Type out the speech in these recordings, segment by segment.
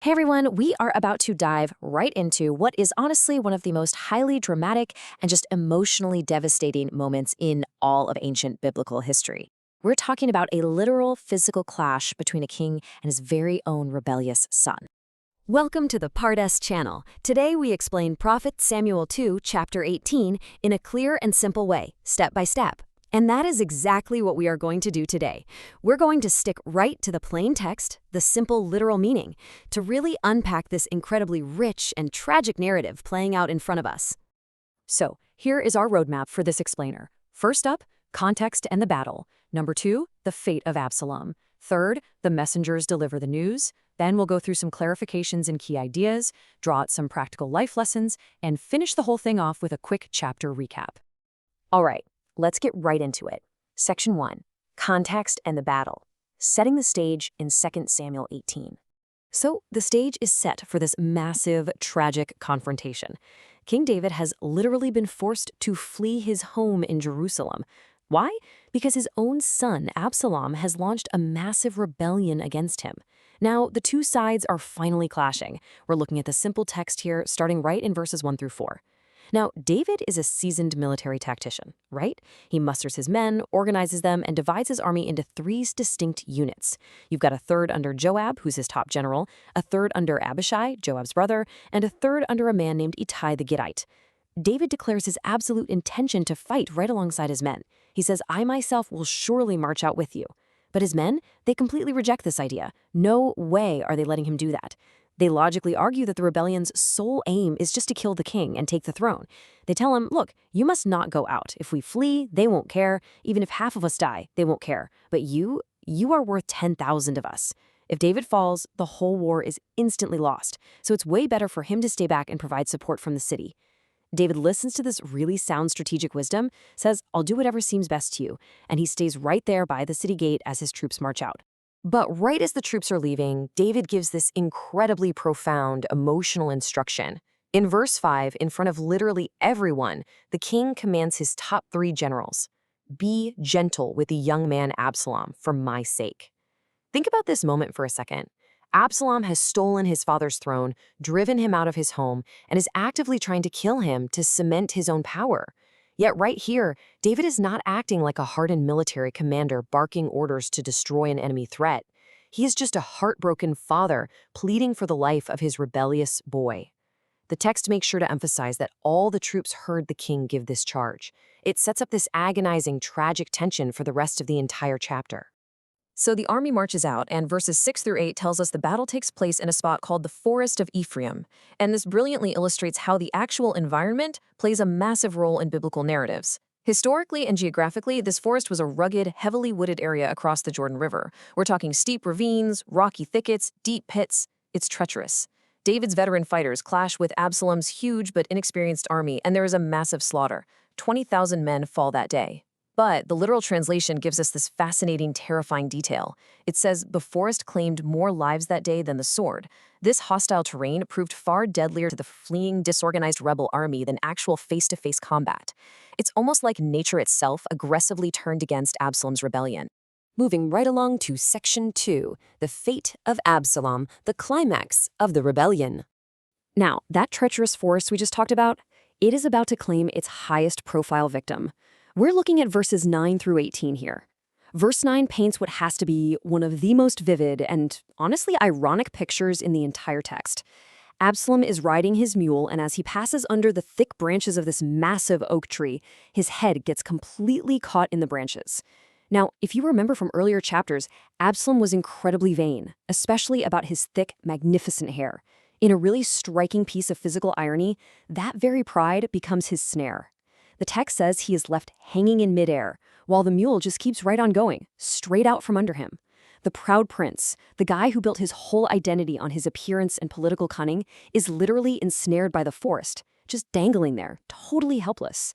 Hey everyone, we are about to dive right into what is honestly one of the most highly dramatic and just emotionally devastating moments in all of ancient biblical history. We're talking about a literal physical clash between a king and his very own rebellious son. Welcome to the Part S channel. Today we explain Prophet Samuel 2, chapter 18 in a clear and simple way, step by step. And that is exactly what we are going to do today. We're going to stick right to the plain text, the simple literal meaning, to really unpack this incredibly rich and tragic narrative playing out in front of us. So, here is our roadmap for this explainer. First up, context and the battle. Number 2, the fate of Absalom. Third, the messengers deliver the news. Then we'll go through some clarifications and key ideas, draw out some practical life lessons, and finish the whole thing off with a quick chapter recap. All right. Let's get right into it. Section 1. Context and the battle. Setting the stage in 2 Samuel 18. So, the stage is set for this massive, tragic confrontation. King David has literally been forced to flee his home in Jerusalem. Why? Because his own son, Absalom, has launched a massive rebellion against him. Now, the two sides are finally clashing. We're looking at the simple text here, starting right in verses 1 through 4. Now, David is a seasoned military tactician, right? He musters his men, organizes them, and divides his army into 3 distinct units. You've got a third under Joab, who's his top general, a third under Abishai, Joab's brother, and a third under a man named Ittai the Gittite. David declares his absolute intention to fight right alongside his men. He says, "I myself will surely march out with you." But his men, they completely reject this idea. No way are they letting him do that. They logically argue that the rebellion's sole aim is just to kill the king and take the throne. They tell him, look, you must not go out. If we flee, they won't care. Even if half of us die, they won't care. But you are worth 10,000 of us. If David falls, the whole war is instantly lost. So it's way better for him to stay back and provide support from the city. David listens to this really sound strategic wisdom, says, I'll do whatever seems best to you, and he stays right there by the city gate as his troops march out. But right as the troops are leaving, David gives this incredibly profound emotional instruction. In verse 5, in front of literally everyone, the king commands his top 3 generals, "Be gentle with the young man Absalom for my sake." Think about this moment for a second. Absalom has stolen his father's throne, driven him out of his home, and is actively trying to kill him to cement his own power. Yet right here, David is not acting like a hardened military commander barking orders to destroy an enemy threat. He is just a heartbroken father pleading for the life of his rebellious boy. The text makes sure to emphasize that all the troops heard the king give this charge. It sets up this agonizing, tragic tension for the rest of the entire chapter. So the army marches out, and verses 6 through 8 tells us the battle takes place in a spot called the Forest of Ephraim. And this brilliantly illustrates how the actual environment plays a massive role in biblical narratives. Historically and geographically, this forest was a rugged, heavily wooded area across the Jordan River. We're talking steep ravines, rocky thickets, deep pits. It's treacherous. David's veteran fighters clash with Absalom's huge but inexperienced army, and there is a massive slaughter. 20,000 men fall that day. But the literal translation gives us this fascinating, terrifying detail. It says, the forest claimed more lives that day than the sword. This hostile terrain proved far deadlier to the fleeing, disorganized rebel army than actual face-to-face combat. It's almost like nature itself aggressively turned against Absalom's rebellion. Moving right along to Section 2, the fate of Absalom, the climax of the rebellion. Now, that treacherous forest we just talked about, it is about to claim its highest profile victim. We're looking at verses 9 through 18 here. Verse 9 paints what has to be one of the most vivid and honestly ironic pictures in the entire text. Absalom is riding his mule, and as he passes under the thick branches of this massive oak tree, his head gets completely caught in the branches. Now, if you remember from earlier chapters, Absalom was incredibly vain, especially about his thick, magnificent hair. In a really striking piece of physical irony, that very pride becomes his snare. The text says he is left hanging in midair, while the mule just keeps right on going, straight out from under him. The proud prince, the guy who built his whole identity on his appearance and political cunning, is literally ensnared by the forest, just dangling there, totally helpless.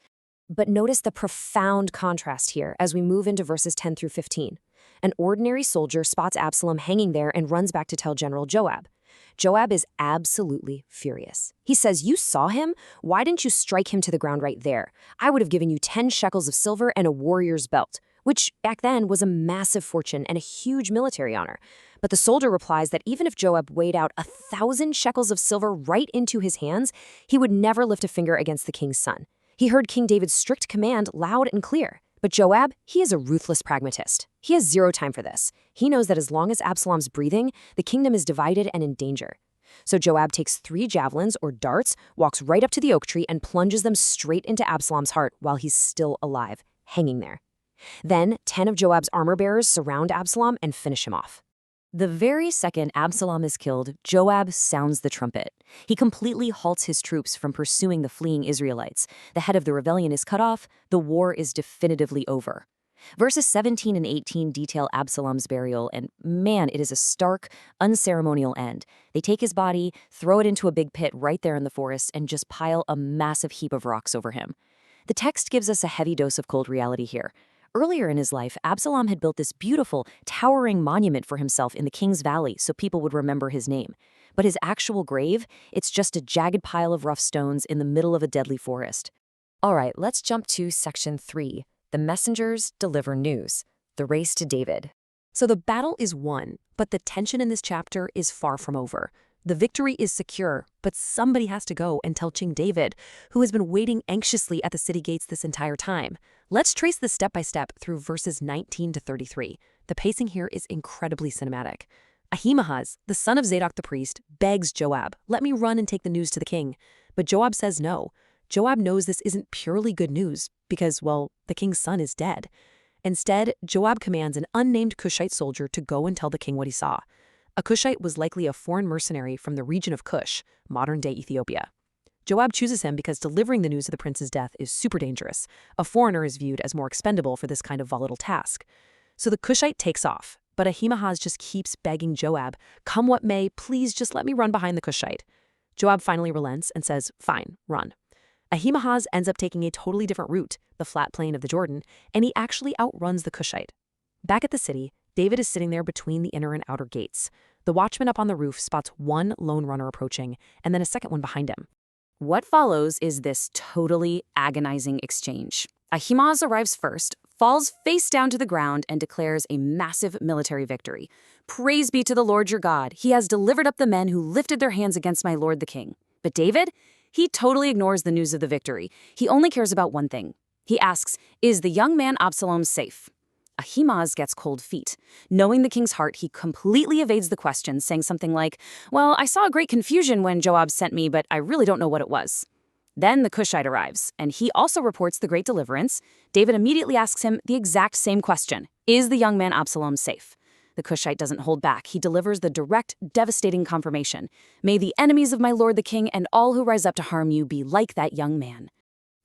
But notice the profound contrast here as we move into verses 10 through 15. An ordinary soldier spots Absalom hanging there and runs back to tell General Joab. Joab is absolutely furious. He says, "You saw him? Why didn't you strike him to the ground right there? I would have given you 10 shekels of silver and a warrior's belt. which back then was a massive fortune and a huge military honor. But the soldier replies that even if Joab weighed out 1,000 shekels of silver right into his hands, he would never lift a finger against the king's son. He heard King David's strict command loud and clear. But Joab, he is a ruthless pragmatist. He has zero time for this. He knows that as long as Absalom's breathing, the kingdom is divided and in danger. So Joab takes 3 javelins or darts, walks right up to the oak tree, and plunges them straight into Absalom's heart while he's still alive, hanging there. Then 10 of Joab's armor-bearers surround Absalom and finish him off. The very second Absalom is killed, Joab sounds the trumpet. He completely halts his troops from pursuing the fleeing Israelites. The head of the rebellion is cut off. The war is definitively over. Verses 17 and 18 detail Absalom's burial, and man, it is a stark, unceremonial end. They take his body, throw it into a big pit right there in the forest, and just pile a massive heap of rocks over him. The text gives us a heavy dose of cold reality here. Earlier in his life, Absalom had built this beautiful, towering monument for himself in the King's Valley so people would remember his name. But his actual grave, it's just a jagged pile of rough stones in the middle of a deadly forest. All right, let's jump to section 3. The messengers deliver news. The race to David. So the battle is won, but the tension in this chapter is far from over. The victory is secure, but somebody has to go and tell King David, who has been waiting anxiously at the city gates this entire time. Let's trace this step by step through verses 19 to 33. The pacing here is incredibly cinematic. Ahimaaz, the son of Zadok the priest, begs Joab, "Let me run and take the news to the king." But Joab says no. Joab knows this isn't purely good news because, well, the king's son is dead. Instead, Joab commands an unnamed Cushite soldier to go and tell the king what he saw. A Cushite was likely a foreign mercenary from the region of Cush, modern-day Ethiopia. Joab chooses him because delivering the news of the prince's death is super dangerous. A foreigner is viewed as more expendable for this kind of volatile task. So the Cushite takes off, but Ahimaaz just keeps begging Joab, "Come what may, please just let me run behind the Cushite." Joab finally relents and says, "Fine, run." Ahimaaz ends up taking a totally different route, the flat plain of the Jordan, and he actually outruns the Cushite. Back at the city, David is sitting there between the inner and outer gates. The watchman up on the roof spots one lone runner approaching, and then a second one behind him. What follows is this totally agonizing exchange. Ahimaaz arrives first, falls face down to the ground, and declares a massive military victory. "Praise be to the Lord your God. He has delivered up the men who lifted their hands against my lord the king." But David? He totally ignores the news of the victory. He only cares about one thing. He asks, "Is the young man Absalom safe?" Ahimaaz gets cold feet. Knowing the king's heart, he completely evades the question, saying something like, "Well, I saw a great confusion when Joab sent me, but I really don't know what it was." Then the Cushite arrives, and he also reports the great deliverance. David immediately asks him the exact same question. Is the young man Absalom safe? The Cushite doesn't hold back. He delivers the direct, devastating confirmation. "May the enemies of my lord the king and all who rise up to harm you be like that young man."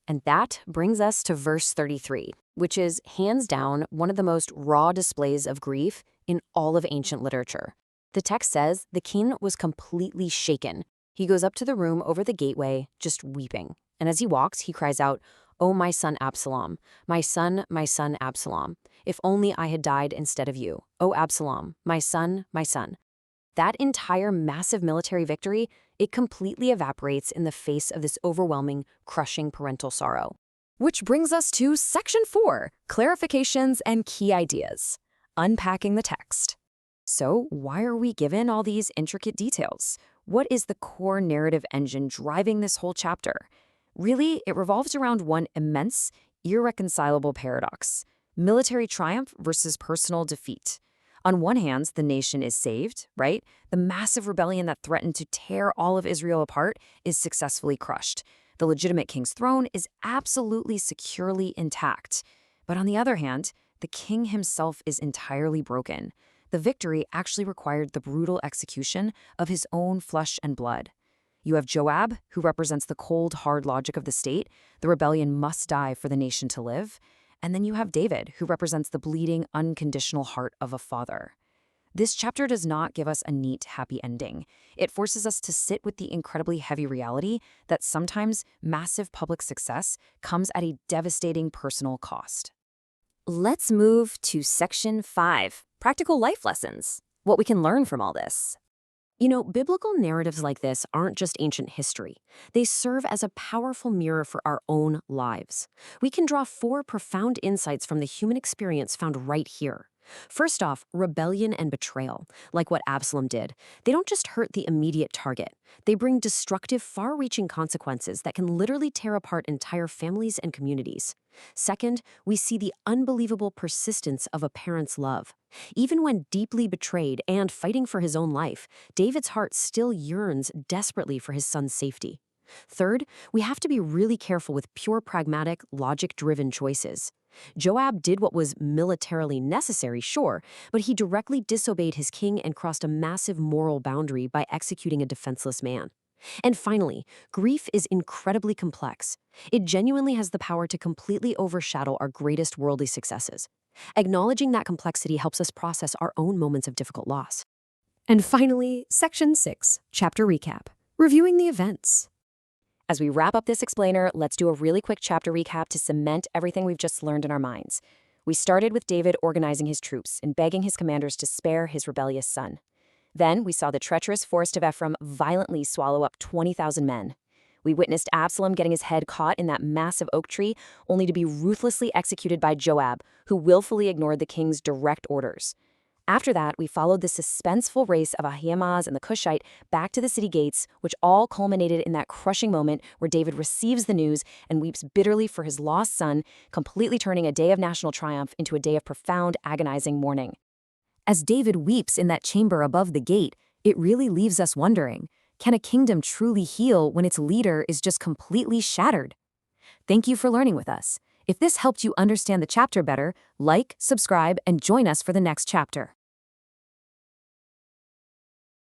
And that brings us to verse 33, which is hands down one of the most raw displays of grief in all of ancient literature. The text says the king was completely shaken. He goes up to the room over the gateway, just weeping. And as he walks, he cries out, "Oh, my son Absalom, my son Absalom, if only I had died instead of you. Oh, Absalom, my son, my son." That entire massive military victory, it completely evaporates in the face of this overwhelming, crushing parental sorrow. Which brings us to section 4, clarifications and key ideas. Unpacking the text. So why are we given all these intricate details? What is the core narrative engine driving this whole chapter? Really, it revolves around one immense, irreconcilable paradox: military triumph versus personal defeat. On one hand, the nation is saved, right? The massive rebellion that threatened to tear all of Israel apart is successfully crushed. The legitimate king's throne is absolutely securely intact. But on the other hand, the king himself is entirely broken. The victory actually required the brutal execution of his own flesh and blood. You have Joab, who represents the cold, hard logic of the state. The rebellion must die for the nation to live. And then you have David, who represents the bleeding, unconditional heart of a father. This chapter does not give us a neat, happy ending. It forces us to sit with the incredibly heavy reality that sometimes massive public success comes at a devastating personal cost. Let's move to section 5, practical life lessons. What we can learn from all this. Biblical narratives like this aren't just ancient history. They serve as a powerful mirror for our own lives. We can draw four profound insights from the human experience found right here. First off, rebellion and betrayal, like what Absalom did. They don't just hurt the immediate target. They bring destructive, far-reaching consequences that can literally tear apart entire families and communities. Second, we see the unbelievable persistence of a parent's love. Even when deeply betrayed and fighting for his own life, David's heart still yearns desperately for his son's safety. Third, we have to be really careful with pure pragmatic, logic-driven choices. Joab did what was militarily necessary, sure, but he directly disobeyed his king and crossed a massive moral boundary by executing a defenseless man. And finally, grief is incredibly complex. It genuinely has the power to completely overshadow our greatest worldly successes. Acknowledging that complexity helps us process our own moments of difficult loss. And finally, Section 6, Chapter Recap, reviewing the events. As we wrap up this explainer, let's do a really quick chapter recap to cement everything we've just learned in our minds. We started with David organizing his troops and begging his commanders to spare his rebellious son. Then we saw the treacherous forest of Ephraim violently swallow up 20,000 men. We witnessed Absalom getting his head caught in that massive oak tree, only to be ruthlessly executed by Joab, who willfully ignored the king's direct orders. After that, we followed the suspenseful race of Ahimaaz and the Cushite back to the city gates, which all culminated in that crushing moment where David receives the news and weeps bitterly for his lost son, completely turning a day of national triumph into a day of profound, agonizing mourning. As David weeps in that chamber above the gate, it really leaves us wondering, can a kingdom truly heal when its leader is just completely shattered? Thank you for learning with us. If this helped you understand the chapter better, like, subscribe, and join us for the next chapter.